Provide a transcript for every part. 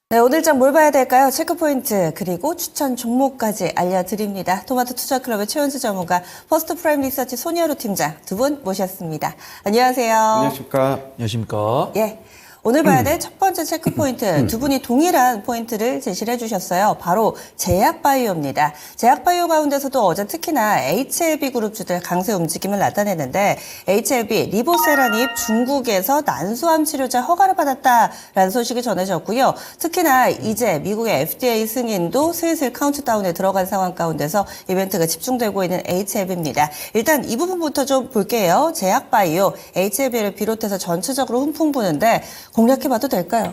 네, 오늘 장 뭘 봐야 될까요? 체크포인트 그리고 추천 종목까지 알려드립니다. 토마토 투자클럽의 최원수 전문가, 퍼스트 프라임 리서치 손여루 팀장 두 분 모셨습니다. 안녕하세요. 안녕하십니까. 안녕하십니까. 예. 오늘 봐야 될 첫 번째 체크포인트, 두 분이 동일한 포인트를 제시를 해주셨어요. 바로 제약바이오입니다. 제약바이오 가운데서도 어제 특히나 HLB 그룹주들 강세 움직임을 나타내는데, HLB 리보세라닙 중국에서 난소암 치료제 허가를 받았다라는 소식이 전해졌고요. 특히나 이제 미국의 FDA 승인도 슬슬 카운트다운에 들어간 상황 가운데서 이벤트가 집중되고 있는 HLB입니다. 일단 이 부분부터 좀 볼게요. 제약바이오, HLB를 비롯해서 전체적으로 훈풍 부는데 공략해봐도 될까요?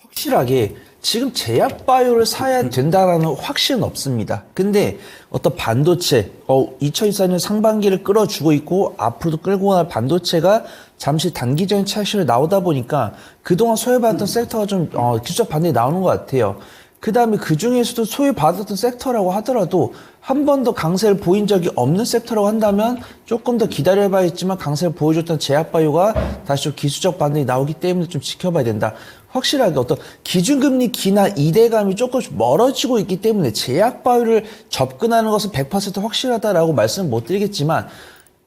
확실하게 지금 제약바이오를 사야 된다라는 확신은 없습니다. 근데 어떤 반도체, 2024년 상반기를 끌어주고 있고 앞으로도 끌고 갈 반도체가 잠시 단기적인 차익실에 나오다 보니까 그동안 소외받았던 섹터가 좀 기술적 반등이 나오는 것 같아요. 그 다음에 그 중에서도 소외받았던 섹터라고 하더라도 한 번 더 강세를 보인 적이 없는 섹터라고 한다면 조금 더 기다려봐야겠지만 강세를 보여줬던 제약바이오가 다시 좀 기술적 반등이 나오기 때문에 좀 지켜봐야 된다. 확실하게 어떤 기준금리 기나 이대감이 조금씩 멀어지고 있기 때문에 제약바이오를 접근하는 것은 100% 확실하다라고 말씀은 못 드리겠지만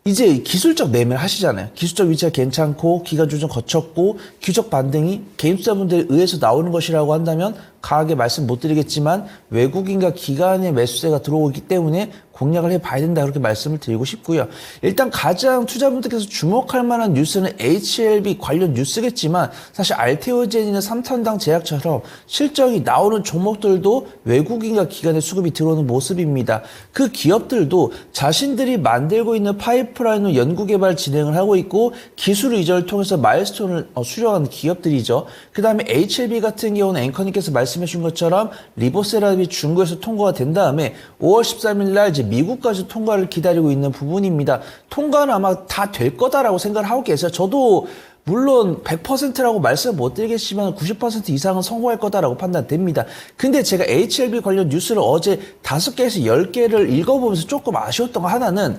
이제 기술적 매매를 하시잖아요. 기술적 위치가 괜찮고 기간 조정 거쳤고 기술적 반등이 개인 투자분들에 의해서 나오는 것이라고 한다면 강하게 말씀 못 드리겠지만 외국인과 기관의 매수세가 들어오기 때문에 공략을 해봐야 된다 그렇게 말씀을 드리고 싶고요. 일단 가장 투자분들께서 주목할 만한 뉴스는 HLB 관련 뉴스겠지만 사실 알테오젠이나 삼탄당 제약처럼 실적이 나오는 종목들도 외국인과 기관의 수급이 들어오는 모습입니다. 그 기업들도 자신들이 만들고 있는 파이프라인으로 연구개발 진행을 하고 있고 기술 이전을 통해서 마일스톤을 수령하는 기업들이죠. 그 다음에 HLB 같은 경우는 앵커님께서 말씀해 주신 것처럼 리보세라닙이 중국에서 통과가 된 다음에 5월 13일 날 이제 미국까지 통과를 기다리고 있는 부분입니다. 통과는 아마 다 될 거다라고 생각을 하고 계세요. 저도 물론 100%라고 말씀을 못 드리겠지만 90% 이상은 성공할 거다라고 판단됩니다. 근데 제가 HLB 관련 뉴스를 어제 5개에서 10개를 읽어보면서 조금 아쉬웠던 거 하나는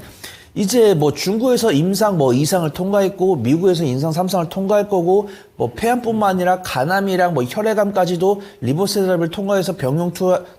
이제 뭐 중국에서 임상 뭐 2상을 통과했고 미국에서 임상 3상을 통과할 거고 뭐 폐암뿐만 아니라 간암이랑 뭐 혈액암까지도 리보세라닙을 통과해서 병용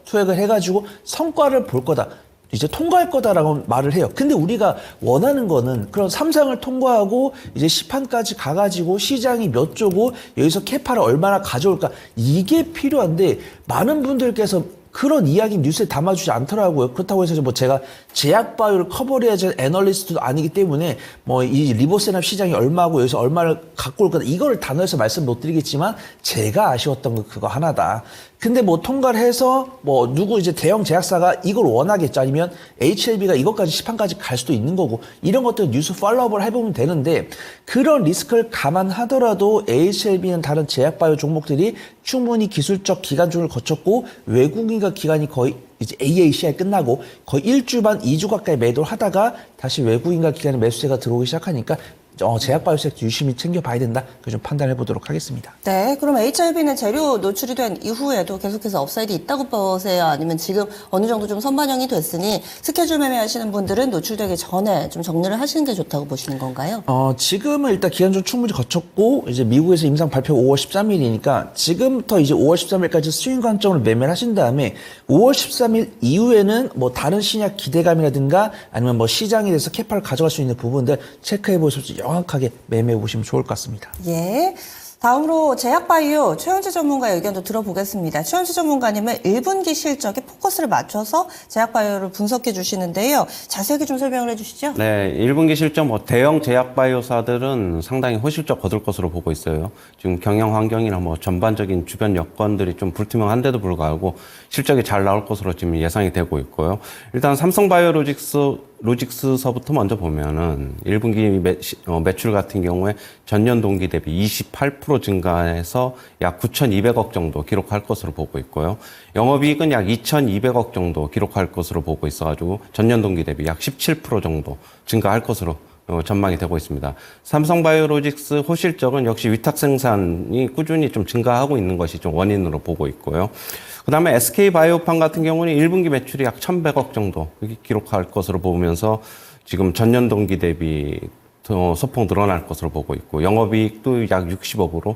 투약을 해가지고 성과를 볼 거다. 이제 통과할 거다라고 말을 해요. 근데 우리가 원하는 거는 그런 3상을 통과하고 이제 시판까지 가가지고 시장이 몇 조고 여기서 캐파를 얼마나 가져올까 이게 필요한데 많은 분들께서 그런 이야기 뉴스에 담아주지 않더라고요. 그렇다고 해서 뭐 제가 제약바이오를 커버해야지 애널리스트도 아니기 때문에 뭐 이 리보세라닙 시장이 얼마고 여기서 얼마를 갖고 올 거다 이거를 단어에서 말씀 못 드리겠지만 제가 아쉬웠던 거 그거 하나다. 근데 뭐 통과를 해서 뭐 누구 이제 대형 제약사가 이걸 원하겠죠. 아니면 HLB가 이것까지 시판까지 갈 수도 있는 거고 이런 것들 뉴스 팔로우업을 해보면 되는데 그런 리스크를 감안하더라도 HLB는 다른 제약바이오 종목들이 충분히 기술적 기간중을 거쳤고 외국인과 기관이 거의 이제 AACI 끝나고 거의 1주 반, 2주 가까이 매도를 하다가 다시 외국인과 기관의 매수세가 들어오기 시작하니까 제약바이오 섹터 유심히 챙겨봐야 된다. 그 좀 판단해 보도록 하겠습니다. 네, 그럼 HLB는 재료 노출이 된 이후에도 계속해서 업사이드 있다고 보세요? 아니면 지금 어느 정도 좀 선반영이 됐으니 스케줄 매매하시는 분들은 노출되기 전에 좀 정리를 하시는 게 좋다고 보시는 건가요? 지금은 일단 기간 좀 충분히 거쳤고 이제 미국에서 임상 발표가 5월 13일이니까 지금부터 이제 5월 13일까지 스윙 관점으로 매매를 하신 다음에 5월 13일 이후에는 뭐 다른 신약 기대감이라든가 아니면 뭐 시장에 대해서 캐파를 가져갈 수 있는 부분들 체크해 보셔서 정확하게 매매해 보시면 좋을 것 같습니다. 예. 다음으로 제약바이오 최원주 전문가의 의견도 들어보겠습니다. 최원주 전문가님은 1분기 실적에 포커스를 맞춰서 제약바이오를 분석해 주시는데요. 자세하게 좀 설명을 해주시죠. 네, 1분기 실적 뭐 대형 제약바이오사들은 상당히 호실적 거둘 것으로 보고 있어요. 지금 경영 환경이나 뭐 전반적인 주변 여건들이 좀 불투명한데도 불구하고 실적이 잘 나올 것으로 지금 예상이 되고 있고요. 일단 삼성바이오로직스서부터 먼저 보면은 1분기 매출 같은 경우에 전년 동기 대비 28% 증가해서 약 9,200억 정도 기록할 것으로 보고 있고요. 영업이익은 약 2,200억 정도 기록할 것으로 보고 있어가지고 전년 동기 대비 약 17% 정도 증가할 것으로 전망이 되고 있습니다. 삼성바이오로직스 호실적은 역시 위탁 생산이 꾸준히 좀 증가하고 있는 것이 좀 원인으로 보고 있고요. 그 다음에 SK바이오팜 같은 경우는 1분기 매출이 약 1,100억 정도 기록할 것으로 보면서 지금 전년 동기 대비 소폭 늘어날 것으로 보고 있고 영업이익도 약 60억으로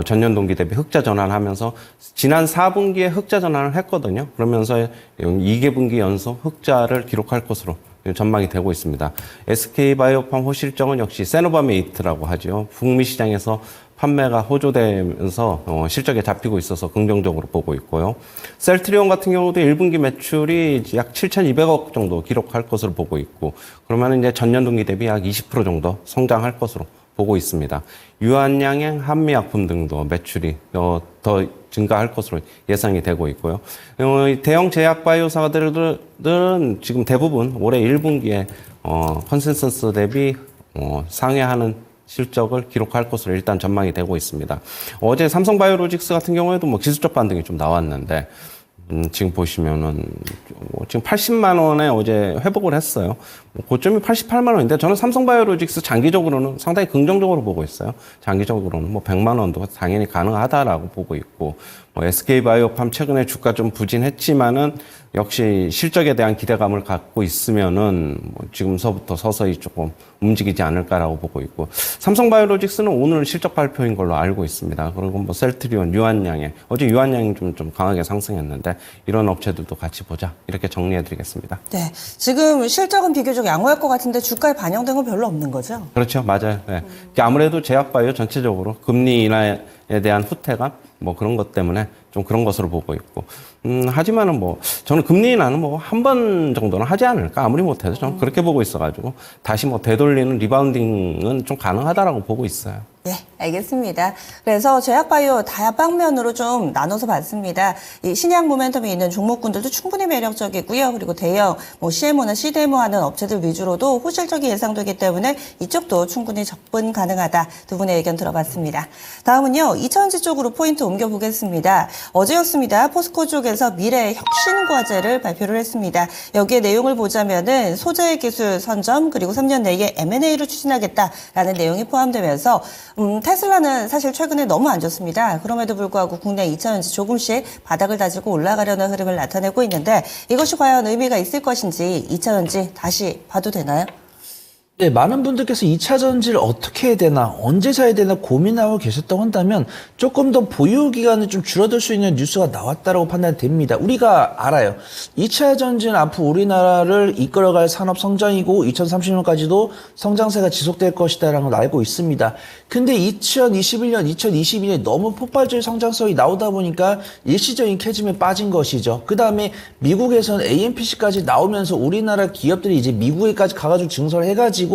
전년 동기 대비 흑자 전환하면서 지난 4분기에 흑자 전환을 했거든요. 그러면서 2개분기 연속 흑자를 기록할 것으로 전망이 되고 있습니다. SK바이오팜 호실적은 역시 세노바메이트라고 하죠. 북미 시장에서 판매가 호조되면서 실적에 잡히고 있어서 긍정적으로 보고 있고요. 셀트리온 같은 경우도 1분기 매출이 약 7,200억 정도 기록할 것으로 보고 있고 그러면 이제 전년 동기 대비 약 20% 정도 성장할 것으로 보고 있습니다. 유한양행, 한미약품 등도 매출이 더 증가할 것으로 예상이 되고 있고요. 대형 제약 바이오사들은 지금 대부분 올해 1분기에 컨센서스 대비 상회하는 실적을 기록할 것으로 일단 전망이 되고 있습니다. 어제 삼성바이오로직스 같은 경우에도 뭐 기술적 반등이 좀 나왔는데 지금 보시면은 지금 80만 원에 어제 회복을 했어요. 고점이 88만 원인데 저는 삼성바이오로직스 장기적으로는 상당히 긍정적으로 보고 있어요. 장기적으로는 뭐 100만 원도 당연히 가능하다라고 보고 있고 SK바이오팜 최근에 주가 좀 부진했지만은 역시 실적에 대한 기대감을 갖고 있으면은 지금서부터 서서히 조금 움직이지 않을까라고 보고 있고 삼성바이오로직스는 오늘 실적 발표인 걸로 알고 있습니다. 그리고 뭐 셀트리온, 유한양행 어제 유한양행 좀 강하게 상승했는데 이런 업체들도 같이 보자 이렇게 정리해드리겠습니다. 네, 지금 실적은 비교적 양호할 것 같은데 주가에 반영된 건 별로 없는 거죠? 그렇죠, 맞아요. 네. 아무래도 제약바이오 전체적으로 금리 인하에 대한 후퇴감 뭐 그런 것 때문에 좀 그런 것으로 보고 있고 하지만은 뭐 저는 금리 인하는 뭐 한 번 정도는 하지 않을까 아무리 못해도 저는 그렇게 보고 있어가지고 다시 뭐 되돌리는 리바운딩은 좀 가능하다라고 보고 있어요. 네, 알겠습니다. 그래서 제약바이오 다방면으로 좀 나눠서 봤습니다. 이 신약 모멘텀이 있는 종목군들도 충분히 매력적이고요. 그리고 대형 CMO나 CDMO 하는 업체들 위주로도 호실적이 예상되기 때문에 이쪽도 충분히 접근 가능하다. 두 분의 의견 들어봤습니다. 다음은요, 이차전지 쪽으로 포인트 옮겨보겠습니다. 어제였습니다. 포스코 쪽에서 미래 혁신 과제를 발표를 했습니다. 여기에 내용을 보자면은 소재 기술 선점 그리고 3년 내에 M&A를 추진하겠다라는 내용이 포함되면서 테슬라는 사실 최근에 너무 안 좋습니다. 그럼에도 불구하고 국내 2차전지 조금씩 바닥을 다지고 올라가려는 흐름을 나타내고 있는데 이것이 과연 의미가 있을 것인지 2차전지 다시 봐도 되나요? 네, 많은 분들께서 2차 전지를 어떻게 해야 되나, 언제 사야 되나 고민하고 계셨다고 한다면 조금 더 보유 기간을 좀 줄어들 수 있는 뉴스가 나왔다고 판단됩니다. 우리가 알아요. 2차 전지는 앞으로 우리나라를 이끌어갈 산업 성장이고 2030년까지도 성장세가 지속될 것이다라는 걸 알고 있습니다. 근데 2021년, 2022년에 너무 폭발적인 성장성이 나오다 보니까 일시적인 캐즘에 빠진 것이죠. 그 다음에 미국에서는 AMPC까지 나오면서 우리나라 기업들이 이제 미국에까지 가가지고 증설을 해가지고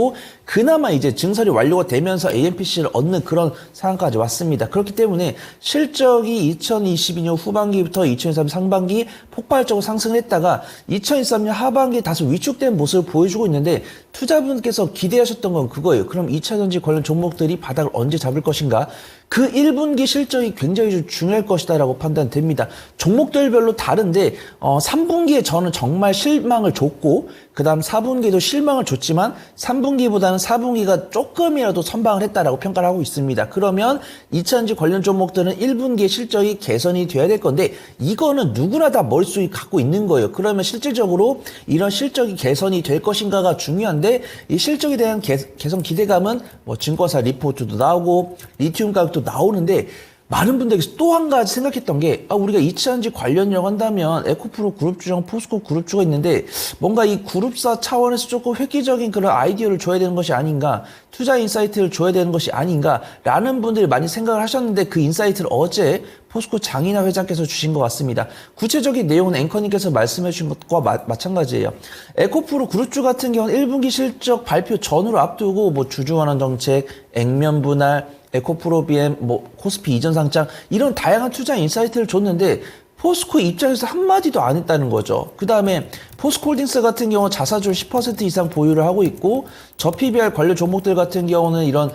그나마 이제 증설이 완료가 되면서 AMPC를 얻는 그런 상황까지 왔습니다. 그렇기 때문에 실적이 2022년 후반기부터 2023년 상반기 폭발적으로 상승을 했다가 2023년 하반기에 다소 위축된 모습을 보여주고 있는데 투자분께서 기대하셨던 건 그거예요. 그럼 2차전지 관련 종목들이 바닥을 언제 잡을 것인가? 그 1분기 실적이 굉장히 좀 중요할 것이다라고 판단됩니다. 종목들별로 다른데 3분기에 저는 정말 실망을 줬고 그 다음 4분기에도 실망을 줬지만 3분기보다는 4분기가 조금이라도 선방을 했다라고 평가를 하고 있습니다. 그러면 2차전지 관련 종목들은 1분기에 실적이 개선이 돼야 될 건데 이거는 누구나 다 머릿속에 갖고 있는 거예요. 그러면 실질적으로 이런 실적이 개선이 될 것인가가 중요한데 이 실적에 대한 개선 기대감은 뭐 증권사 리포트도 나오고 리튬 가격도 나오는데 많은 분들께서 또 한 가지 생각했던 게 우리가 2차전지 관련이라고 한다면 에코프로 그룹주랑 포스코 그룹주가 있는데 뭔가 이 그룹사 차원에서 조금 획기적인 그런 아이디어를 줘야 되는 것이 아닌가 투자 인사이트를 줘야 되는 것이 아닌가 라는 분들이 많이 생각을 하셨는데 그 인사이트를 어제 포스코 장인하 회장께서 주신 것 같습니다. 구체적인 내용은 앵커님께서 말씀해 주신 것과 마찬가지예요. 에코프로 그룹주 같은 경우는 1분기 실적 발표 전후로 앞두고 뭐 주주환원 정책, 액면 분할, 에코프로 BM, 뭐 코스피 이전 상장 이런 다양한 투자 인사이트를 줬는데 포스코 입장에서 한마디도 안 했다는 거죠. 그 다음에 포스코홀딩스 같은 경우 자사주 10% 이상 보유를 하고 있고 저PBR 관련 종목들 같은 경우는 이런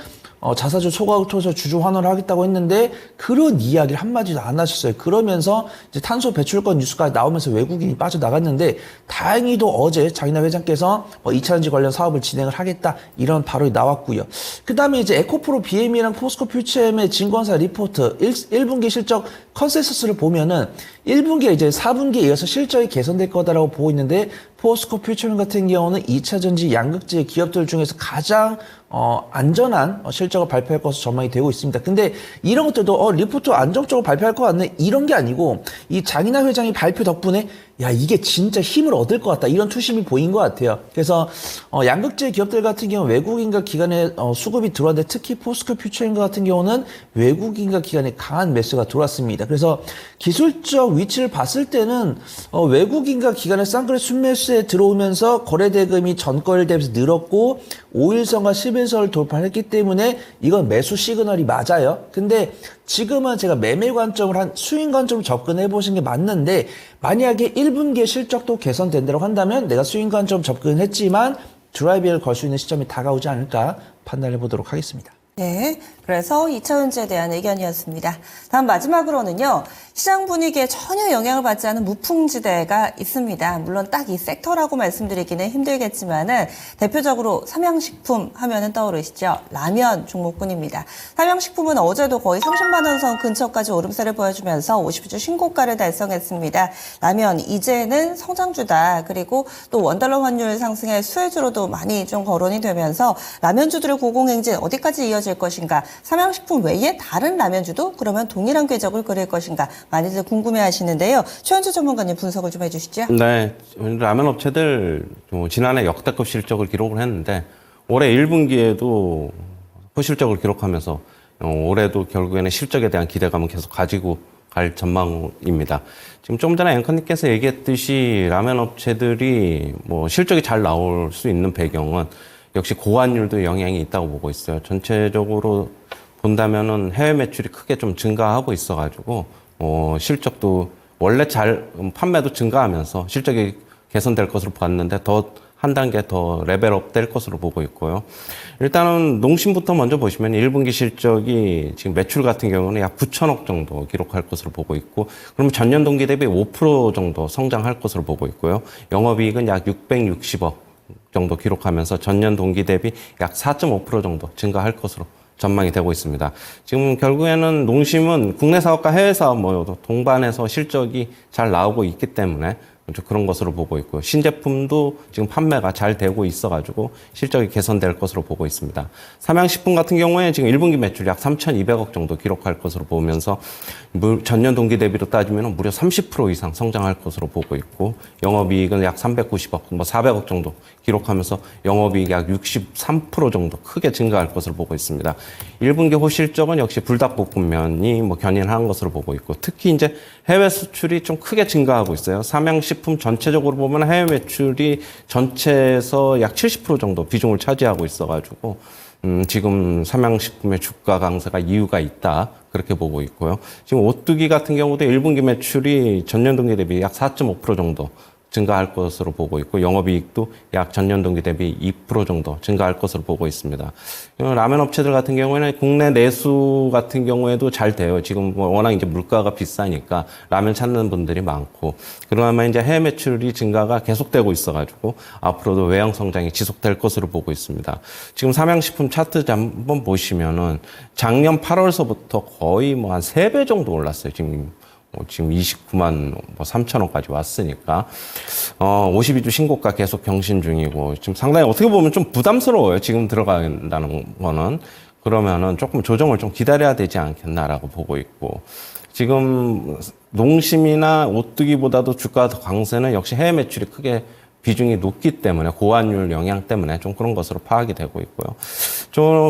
자사주 소각을 통해서 주주 환원을 하겠다고 했는데 그런 이야기를 한마디도 안 하셨어요. 그러면서 이제 탄소 배출권 뉴스가 나오면서 외국인이 빠져나갔는데 다행히도 어제 장인하 회장께서 2차전지 관련 사업을 진행을 하겠다 이런 발언이 나왔고요. 그 다음에 이제 에코프로 BM이랑 포스코 퓨처엠의 증권사 리포트 1분기 실적 컨센서스를 보면은 1분기에 이제 4분기에 이어서 실적이 개선될 거다라고 보고 있는데 포스코 퓨처링 같은 경우는 2차 전지 양극재 기업들 중에서 가장 안전한 실적을 발표할 것으로 전망이 되고 있습니다. 근데 이런 것들도 리포트 안정적으로 발표할 것 같네 이런 게 아니고 이 장인하 회장이 발표 덕분에 야 이게 진짜 힘을 얻을 것 같다 이런 투심이 보인 것 같아요. 그래서 양극재 기업들 같은 경우 외국인과 기관의 수급이 들어왔는데 특히 포스코 퓨처링 같은 경우는 외국인과 기관의 강한 매수가 들어왔습니다. 그래서 기술적 위치를 봤을 때는 외국인과 기관의 쌍끌이 순매수에 들어오면서 거래 대금이 전거래 대비해서 늘었고 5일선과 10일선을 돌파했기 때문에 이건 매수 시그널이 맞아요. 근데 지금은 제가 매매 관점을 한 수익 관점으로 접근해 보시는 게 맞는데 만약에 1분기의 실적도 개선된다고 한다면 내가 수익 관점 접근했지만 드라이브를 걸 수 있는 시점이 다가오지 않을까 판단해 보도록 하겠습니다. 네, 그래서 2차전지에 대한 의견이었습니다. 다음 마지막으로는요. 시장 분위기에 전혀 영향을 받지 않은 무풍지대가 있습니다. 물론 딱 이 섹터라고 말씀드리기는 힘들겠지만은 대표적으로 삼양식품 하면은 떠오르시죠. 라면 종목군입니다. 삼양식품은 어제도 거의 30만 원 선 근처까지 오름세를 보여주면서 50주 신고가를 달성했습니다. 라면 이제는 성장주다. 그리고 또 원달러 환율 상승의 수혜주로도 많이 좀 거론이 되면서 라면주들의 고공행진 어디까지 이어질 것인가? 삼양식품 외에 다른 라면주도 그러면 동일한 궤적을 그릴 것인가? 많이들 궁금해하시는데요. 최현주 전문가님 분석을 좀 해주시죠. 네, 라면 업체들 지난해 역대급 실적을 기록을 했는데 올해 1분기에도 호실적을 기록하면서 올해도 결국에는 실적에 대한 기대감은 계속 가지고 갈 전망입니다. 지금 좀 전에 앵커님께서 얘기했듯이 라면 업체들이 실적이 잘 나올 수 있는 배경은 역시 고환율도 영향이 있다고 보고 있어요. 전체적으로 본다면은 해외 매출이 크게 좀 증가하고 있어가지고 실적도 원래 판매도 증가하면서 실적이 개선될 것으로 봤는데 한 단계 더 레벨업 될 것으로 보고 있고요. 일단은 농심부터 먼저 보시면 1분기 실적이 지금 매출 같은 경우는 약 9천억 정도 기록할 것으로 보고 있고, 그러면 전년 동기 대비 5% 정도 성장할 것으로 보고 있고요. 영업이익은 약 660억 정도 기록하면서 전년 동기 대비 약 4.5% 정도 증가할 것으로 전망이 되고 있습니다. 지금 결국에는 농심은 국내 사업과 해외 사업 모두 동반해서 실적이 잘 나오고 있기 때문에 그런 것으로 보고 있고요. 신제품도 지금 판매가 잘 되고 있어가지고 실적이 개선될 것으로 보고 있습니다. 삼양식품 같은 경우에 지금 1분기 매출 약 3,200억 정도 기록할 것으로 보면서 전년 동기 대비로 따지면 무려 30% 이상 성장할 것으로 보고 있고, 영업이익은 약 390억, 400억 정도 기록하면서 영업이익 약 63% 정도 크게 증가할 것으로 보고 있습니다. 1분기 호실적은 역시 불닭볶음면이 견인한 것으로 보고 있고, 특히 이제 해외 수출이 좀 크게 증가하고 있어요. 삼양식품 전체적으로 보면 해외 매출이 전체에서 약 70% 정도 비중을 차지하고 있어가지고 지금 삼양식품의 주가 강세가 이유가 있다, 그렇게 보고 있고요. 지금 오뚜기 같은 경우도 1분기 매출이 전년 동기 대비 약 4.5% 정도 증가할 것으로 보고 있고, 영업이익도 약 전년 동기 대비 2% 정도 증가할 것으로 보고 있습니다. 라면 업체들 같은 경우에는 국내 내수 같은 경우에도 잘 돼요. 지금 워낙 이제 물가가 비싸니까 라면 찾는 분들이 많고, 그러면 이제 해외 매출이 증가가 계속되고 있어가지고 앞으로도 외형 성장이 지속될 것으로 보고 있습니다. 지금 삼양식품 차트 한번 보시면은 작년 8월서부터 거의 한 3배 정도 올랐어요. 지금 29만 3천원까지 왔으니까 52주 신고가 계속 경신 중이고, 지금 상당히 어떻게 보면 좀 부담스러워요. 지금 들어간다는 거는. 그러면은 조금 조정을 좀 기다려야 되지 않겠나라고 보고 있고, 지금 농심이나 오뚜기보다도 주가 강세는 역시 해외 매출이 크게 비중이 높기 때문에 고환율 영향 때문에 좀 그런 것으로 파악이 되고 있고요.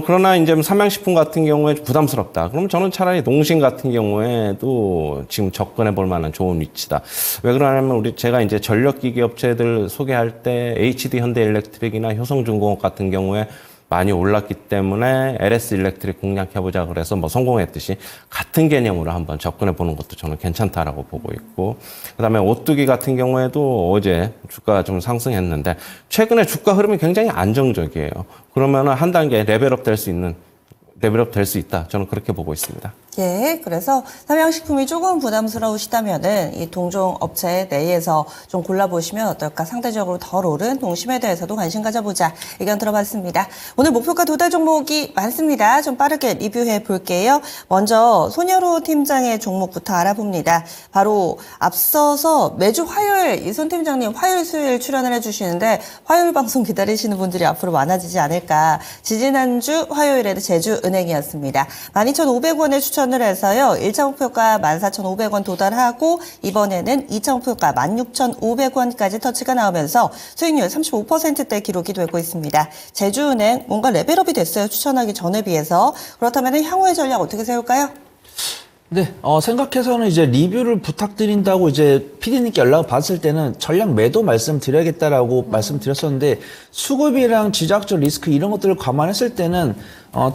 그러나 이제 삼양식품 같은 경우에 부담스럽다. 그럼 저는 차라리 농심 같은 경우에도 지금 접근해 볼 만한 좋은 위치다. 왜 그러냐면 제가 이제 전력기기 업체들 소개할 때 HD 현대일렉트릭이나 효성중공업 같은 경우에 많이 올랐기 때문에 LS 일렉트릭 공략해보자 그래서 성공했듯이 같은 개념으로 한번 접근해보는 것도 저는 괜찮다라고 보고 있고, 그 다음에 오뚜기 같은 경우에도 어제 주가가 좀 상승했는데 최근에 주가 흐름이 굉장히 안정적이에요. 그러면 한 단계 레벨업 될 수 있다. 저는 그렇게 보고 있습니다. 예, 그래서 삼양식품이 조금 부담스러우시다면은 이 동종 업체 내에서 좀 골라보시면 어떨까? 상대적으로 덜 오른 동심에 대해서도 관심 가져보자. 의견 들어봤습니다. 오늘 목표가 도달 종목이 많습니다. 좀 빠르게 리뷰해 볼게요. 먼저 손여로 팀장의 종목부터 알아봅니다. 바로 앞서서 매주 화요일 이손 팀장님 화요일 수요일 출연을 해주시는데 화요일 방송 기다리시는 분들이 앞으로 많아지지 않을까. 지지난주 화요일에도 제주은행이었습니다. 12,500원에 추천을 해서요. 1차 목표가 14,500원 도달하고 이번에는 2차 목표가 16,500원까지 터치가 나오면서 수익률 35%대 기록이 되고 있습니다. 제주은행 뭔가 레벨업이 됐어요. 추천하기 전에 비해서. 그렇다면 향후의 전략 어떻게 세울까요? 네, 생각해서는 이제 리뷰를 부탁드린다고 이제 PD님께 연락을 받았을 때는 전략 매도 말씀드려야겠다라고 말씀드렸었는데 수급이랑 지정학적 리스크 이런 것들을 감안했을 때는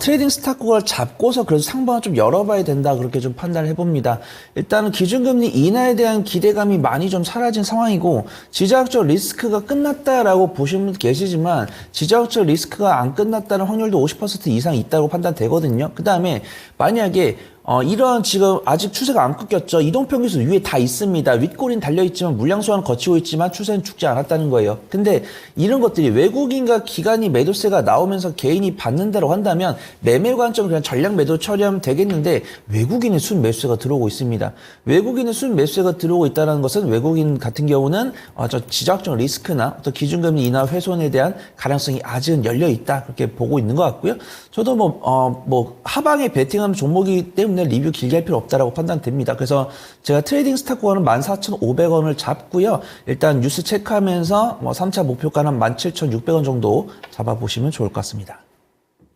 트레이딩 스탑국을 잡고서 그래서 상방을 좀 열어봐야 된다 그렇게 좀 판단을 해봅니다. 일단은 기준금리 인하에 대한 기대감이 많이 좀 사라진 상황이고 지정학적 리스크가 끝났다라고 보시는 분도 계시지만 지정학적 리스크가 안 끝났다는 확률도 50% 이상 있다고 판단되거든요. 그 다음에 만약에 이런 지금 아직 추세가 안 꺾였죠. 이동평균선 위에 다 있습니다. 윗꼬리는 달려있지만 물량 소화는 거치고 있지만 추세는 죽지 않았다는 거예요. 근데 이런 것들이 외국인과 기관이 매도세가 나오면서 개인이 받는다고 한다면 매매 관점을 그냥 전략 매도 처리하면 되겠는데 외국인의 순 매수세가 들어오고 있습니다. 외국인의 순 매수세가 들어오고 있다는 것은 외국인 같은 경우는 저 지정학적 리스크나 어떤 기준금리 인하 훼손에 대한 가능성이 아직은 열려 있다 그렇게 보고 있는 것 같고요. 저도 하방에 베팅하는 종목이기 때문에 리뷰 길게 할 필요 없다라고 판단됩니다. 그래서 제가 트레이딩 스탑권은 14,500원을 잡고요. 일단 뉴스 체크하면서 3차 목표가는 17,600원 정도 잡아보시면 좋을 것 같습니다.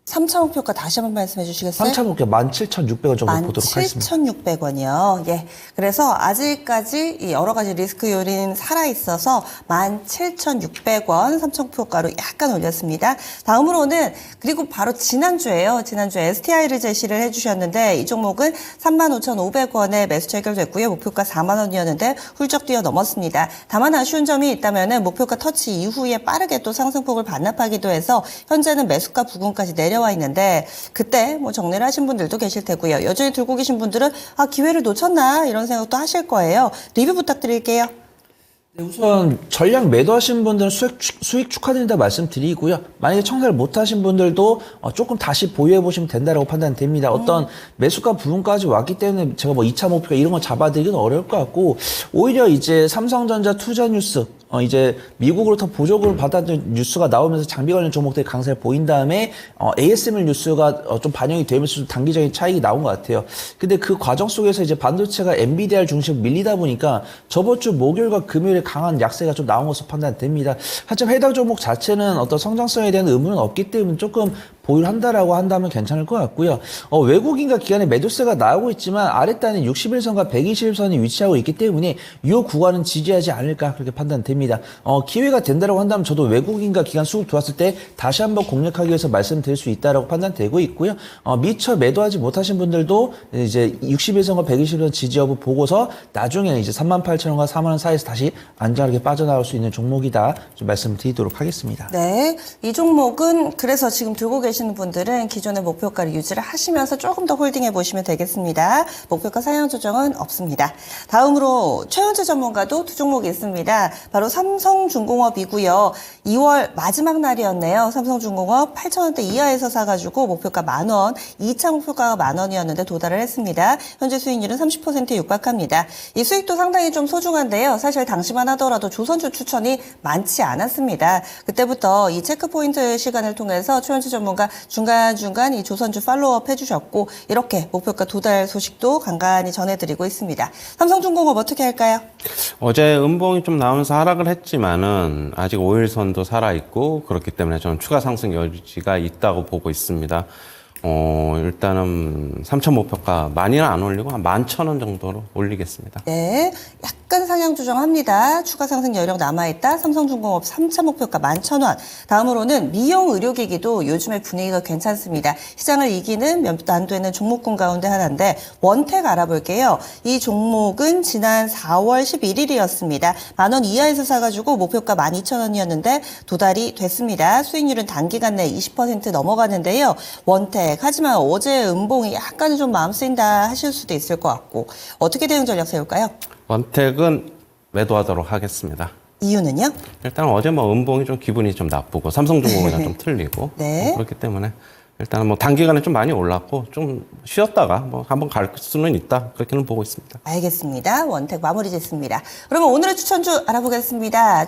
3차 목표가 다시 한번 말씀해 주시겠어요? 3차 목표 17,600원 정도 보도록 하겠습니다. 17,600원이요. 예. 그래서 아직까지 이 여러 가지 리스크 요인 살아있어서 17,600원 3차 목표가로 약간 올렸습니다. 다음으로는 그리고 바로 지난주에요. 지난주에 STI를 제시를 해주셨는데 이 종목은 35,500원에 매수 체결됐고요. 목표가 4만 원이었는데 훌쩍 뛰어넘었습니다. 다만 아쉬운 점이 있다면은 목표가 터치 이후에 빠르게 또 상승폭을 반납하기도 해서 현재는 매수가 부근까지 내려와 있는데 그때 정리를 하신 분들도 계실 테고요. 여전히 들고 계신 분들은 기회를 놓쳤나 이런 생각도 하실 거예요. 리뷰 부탁드릴게요. 네, 우선 전략 매도하신 분들은 수익 축하드린다 말씀드리고요. 만약에 청산을 못하신 분들도 조금 다시 보유해 보시면 된다라고 판단됩니다. 어떤 매수가 부분까지 왔기 때문에 제가 2차 목표가 이런 걸 잡아드리기는 어려울 것 같고 오히려 이제 삼성전자 투자 뉴스 이제 미국으로부터 보조금을 받았던 뉴스가 나오면서 장비 관련 종목들이 강세를 보인 다음에 ASML 뉴스가 좀 반영이 되면서 좀 단기적인 차익이 나온 것 같아요. 근데 그 과정 속에서 이제 반도체가 엔비디아를 중심으로 밀리다 보니까 저번 주 목요일과 금요일에 강한 약세가 좀 나온 것으로 판단됩니다. 하지만 해당 종목 자체는 어떤 성장성에 대한 의문은 없기 때문에 조금 보유를 한다라고 한다면 괜찮을 것 같고요. 외국인과 기관의 매도세가 나오고 있지만 아랫단에 61선과 121선이 위치하고 있기 때문에 이 구간은 지지하지 않을까 그렇게 판단됩니다. 기회가 된다라고 한다면 저도 외국인과 기관 수급 들어왔을 때 다시 한번 공략하기 위해서 말씀드릴 수 있다라고 판단되고 있고요. 미처 매도하지 못하신 분들도 이제 61선과 121선 지지 여부 보고서 나중에 이제 38,000원과 4만 원 사이에서 다시 안전하게 빠져나올 수 있는 종목이다 좀 말씀드리도록 하겠습니다. 네, 이 종목은 그래서 지금 들고 계시는 분들은 기존의 목표가를 유지를 하시면서 조금 더 홀딩해 보시면 되겠습니다. 목표가 상향 조정은 없습니다. 다음으로 최현재 전문가도 두 종목이 있습니다. 바로 삼성중공업이고요. 2월 마지막 날이었네요. 삼성중공업 8,000원대 이하에서 사가지고 목표가 10,000원, 2차 목표가가 10,000원이었는데 도달을 했습니다. 현재 수익률은 30%에 육박합니다. 이 수익도 상당히 좀 소중한데요. 사실 당시만 하더라도 조선주 추천이 많지 않았습니다. 그때부터 이 체크포인트 시간을 통해서 최현재 전문가 중간중간 이 조선주 팔로우업 해주셨고 이렇게 목표가 도달 소식도 간간히 전해드리고 있습니다. 삼성중공업 어떻게 할까요? 어제 음봉이 좀 나오면서 하락을 했지만은 아직 5일선도 살아있고 그렇기 때문에 저는 추가 상승 여지가 있다고 보고 있습니다. 일단은 3천 목표가 많이는 안 올리고 한 11,000원 정도로 올리겠습니다. 네, 약간 약간 상향 조정합니다. 추가 상승 여력 남아있다. 삼성중공업 3차 목표가 11,000원. 다음으로는 미용 의료기기도 요즘에 분위기가 괜찮습니다. 시장을 이기는 몇 안 되는 종목군 가운데 하나인데 원택 알아볼게요. 이 종목은 지난 4월 11일이었습니다. 10,000원 이하에서 사가지고 목표가 12,000원이었는데 도달이 됐습니다. 수익률은 단기간 내에 20% 넘어가는데요. 원택. 하지만 어제 음봉이 약간은 좀 마음 쓰인다 하실 수도 있을 것 같고 어떻게 대응 전략 세울까요? 원택은 매도하도록 하겠습니다. 이유는요? 일단 어제 뭐 음봉이 좀 기분이 좀 나쁘고 삼성중공업이랑 좀 틀리고 네. 그렇기 때문에 일단은 뭐 단기간에 좀 많이 올랐고 좀 쉬었다가 뭐 한번 갈 수는 있다 그렇게는 보고 있습니다. 알겠습니다. 원택 마무리 짓습니다. 그러면 오늘의 추천주 알아보겠습니다.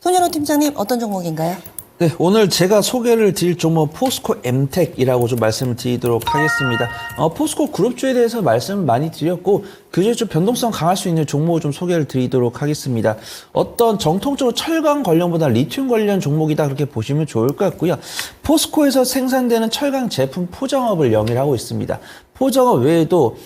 손현호 팀장님 어떤 종목인가요? 네, 오늘 제가 소개를 드릴 종목 포스코 엠텍이라고 좀 말씀을 드리도록 하겠습니다. 포스코 그룹주에 대해서 말씀을 많이 드렸고 그중에 좀 변동성 강할 수 있는 종목을 좀 소개를 드리도록 하겠습니다. 어떤 정통적으로 철강 관련보다 리튬 관련 종목이다 그렇게 보시면 좋을 것 같고요. 포스코에서 생산되는 철강 제품 포장업을 영위하고 있습니다. 포장업 외에도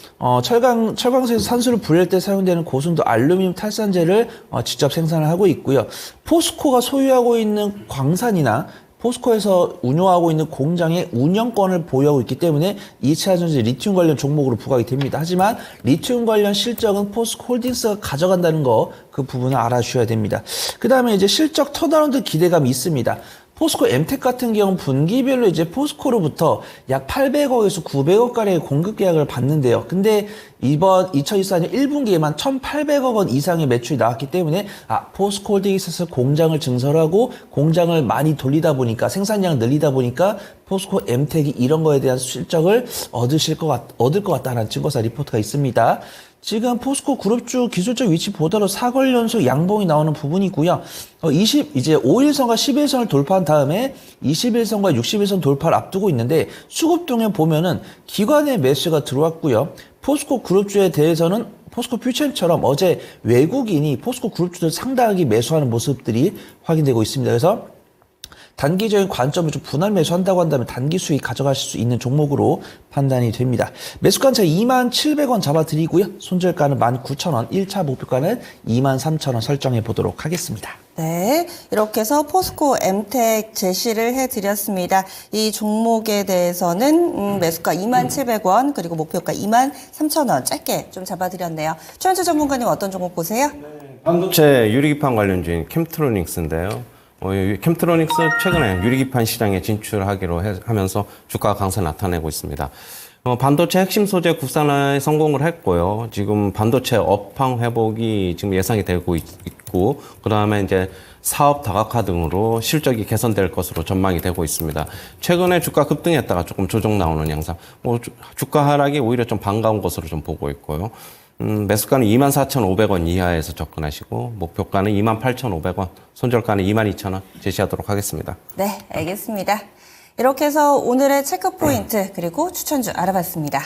철강소에서 산소를 분리할 때 사용되는 고순도 알루미늄 탈산제를 직접 생산을 하고 있고요. 포스코가 소유하고 있는 광산이나 포스코에서 운영하고 있는 공장의 운영권을 보유하고 있기 때문에 이차전지 리튬 관련 종목으로 부각이 됩니다. 하지만 리튬 관련 실적은 포스코 홀딩스가 가져간다는 거 그 부분을 알아주셔야 됩니다. 그 다음에 이제 실적 턴어라운드 기대감이 있습니다. 포스코 엠텍 같은 경우 분기별로 이제 포스코로부터 약 800억에서 900억 가량의 공급 계약을 받는데요. 근데 이번 2024년 1분기에만 1,800억 원 이상의 매출이 나왔기 때문에 포스코 홀딩스에서 공장을 증설하고 공장을 많이 돌리다 보니까 생산량을 늘리다 보니까 포스코 엠텍이 이런 거에 대한 실적을 얻을 것 같다는 증거사 리포트가 있습니다. 지금 포스코 그룹주 기술적 위치 보다로 4걸 연속 양봉이 나오는 부분이고요. 이제 5일선과 10일선을 돌파한 다음에 21선과 61선 돌파를 앞두고 있는데 수급동에 보면은 기관의 매수가 들어왔고요. 포스코 그룹주에 대해서는 포스코 퓨처처럼 어제 외국인이 포스코 그룹주들 상당히 매수하는 모습들이 확인되고 있습니다. 그래서 단기적인 관점을 좀 분할 매수한다고 한다면 단기 수익 가져가실 수 있는 종목으로 판단이 됩니다. 매수가는 제가 27,000원 잡아드리고요. 손절가는 19,000원, 1차 목표가는 23,000원 설정해 보도록 하겠습니다. 네, 이렇게 해서 포스코 엠텍 제시를 해드렸습니다. 이 종목에 대해서는 매수가 27,000원 그리고 목표가 23,000원 짧게 좀 잡아드렸네요. 최현주 전문가님 어떤 종목 보세요? 반도체 유리기판 관련주인 캠트로닉스인데요. 캠트로닉스 최근에 유리기판 시장에 진출하기로 하면서 주가 강세 나타내고 있습니다. 반도체 핵심 소재 국산화에 성공을 했고요. 지금 반도체 업황 회복이 지금 예상이 되고 있고, 그 다음에 이제 사업 다각화 등으로 실적이 개선될 것으로 전망이 되고 있습니다. 최근에 주가 급등했다가 조금 조정 나오는 양상, 주가 하락이 오히려 좀 반가운 것으로 좀 보고 있고요. 매수가는 24,500원 이하에서 접근하시고 목표가는 28,500원, 손절가는 22,000원 제시하도록 하겠습니다. 네, 알겠습니다. 이렇게 해서 오늘의 체크포인트 그리고 추천주 알아봤습니다.